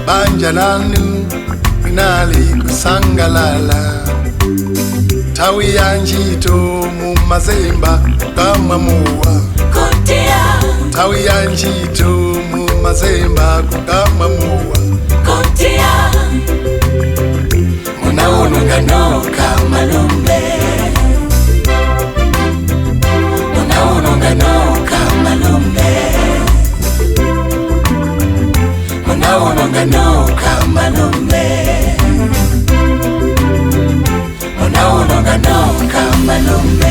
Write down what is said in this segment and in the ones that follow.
Banjalanu inali kusangalala tawi yanjito mu mazemba kama muwa Kotea tawi yanjito mu mazemba kama muwa Kotea Munaunungano kama lumbe Munaunungano kama lumbe Munaunungano kama lumbe Munaunungano kama lumbe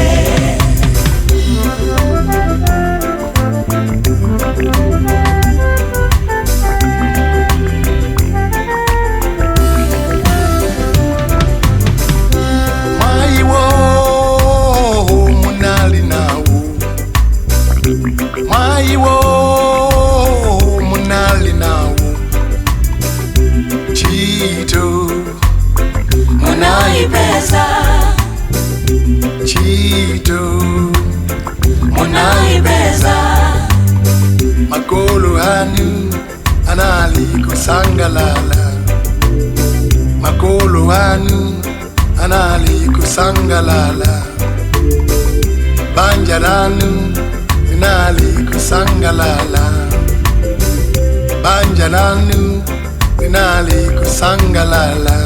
Sangalala Makolo hanu anali kusangalala Banjalanu inali kusangalala Banjalanu inali kusangalala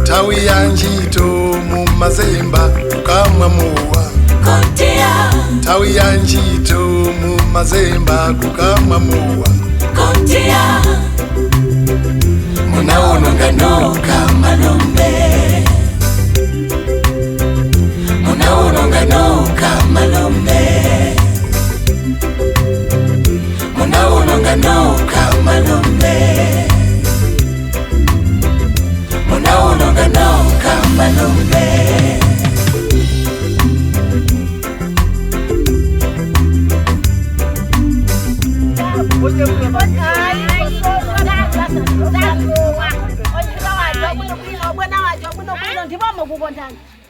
Tawi yanjito mu mazemba kama muwa Kotea Tawi yanjito mu mazemba kama muwa Kotea Munaunungano kama lumbe Munaunungano kama lumbe Munaunungano kama lumbe Munaunungano kama lumbe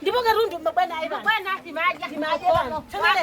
Ndipo karundu mbona aiba. Bwana simaje. Simaje.